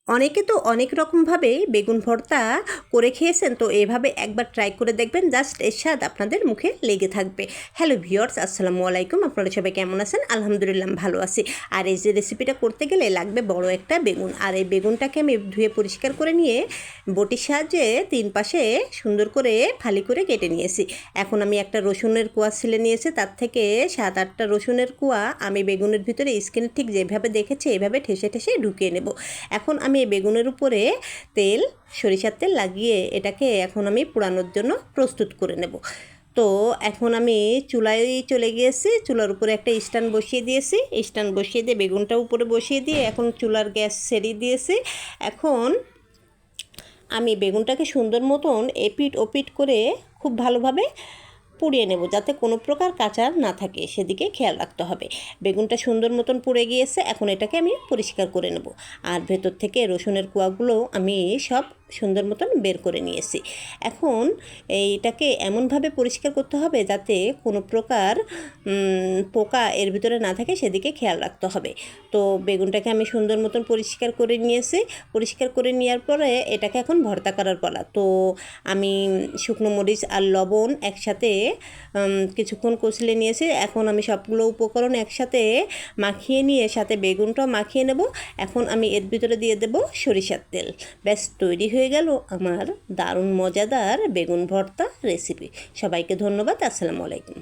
অনেকে তো অনেক রকমভাবে বেগুন ভর্তা করে খেয়েছেন, তো এভাবে একবার ট্রাই করে দেখবেন, জাস্ট এর স্বাদ আপনাদের মুখে লেগে থাকবে। হ্যালো ভিউয়ার্স, আসসালামু আলাইকুম। আপনারা সবাই কেমন আছেন? আলহামদুলিল্লাহ ভালো আছি। আর এই যে রেসিপিটা করতে গেলে লাগবে বড় একটা বেগুন, আর এই বেগুনটাকে আমি ধুয়ে পরিষ্কার করে নিয়ে বটির সাহায্যে তিন পাশে সুন্দর করে ফালি করে কেটে নিয়েছি। এখন আমি একটা রসুনের কোয়া ছিলে নিয়েছি, তার থেকে 7-8টা রসুনের কোয়া আমি বেগুনের ভিতরে স্কিন ঠিক যেভাবে দেখেছি এভাবে ঠেসে ঠেসে ঢুকিয়ে নেব। এখন আমি এই বেগুনের উপরে সরিষার তেল লাগিয়ে এটাকে এখন আমি পোড়ানোর জন্য প্রস্তুত করে নেব। তো এখন আমি চুলায় চলে গিয়েছি, চুলার উপরে একটা স্ট্যান্ড বসিয়ে দিয়েছি। স্ট্যান্ড বসিয়ে দিয়ে বেগুনটা উপরে বসিয়ে দিয়ে এখন চুলার গ্যাস সেরিয়ে দিয়েছি। এখন আমি বেগুনটাকে সুন্দর মতন এপিট ওপিট করে খুব ভালোভাবে পুড়িয়ে নেব, যাতে কোনো প্রকার কাঁচা না থাকে সেদিকে খেয়াল রাখতে হবে। বেগুনটা সুন্দর মতন পুড়ে গিয়েছে, এখন এটাকে আমি পরিষ্কার করে নেব। আর ভেতর থেকে রসুনের কোয়াগুলো আমি সব সুন্দর মতন বের করে নিয়েছি। এখন এইটাকে এমনভাবে পরিষ্কার করতে হবে যাতে কোনো প্রকার পোকা এর ভিতরে না থাকে, সেদিকে খেয়াল রাখতে হবে। তো বেগুনটাকে আমি সুন্দর মতন পরিষ্কার করে নিয়েছি। পরিষ্কার করে নেওয়ার পরে এটাকে এখন ভর্তা করার পালা। তো আমি শুকনো মরিচ আর লবণ একসাথে কিছুক্ষণ কষলে নিয়েছি। এখন আমি সবগুলো উপকরণ একসাথে মাখিয়ে নিয়ে সাথে বেগুনটাও মাখিয়ে নেব। এখন আমি এর ভিতরে দিয়ে দেব সরিষার তেল। ব্যাস তৈরি হয়ে গেল আমার দারুণ মজাদার বেগুন ভর্তা রেসিপি। সবাইকে ধন্যবাদ। আসসালামু আলাইকুম।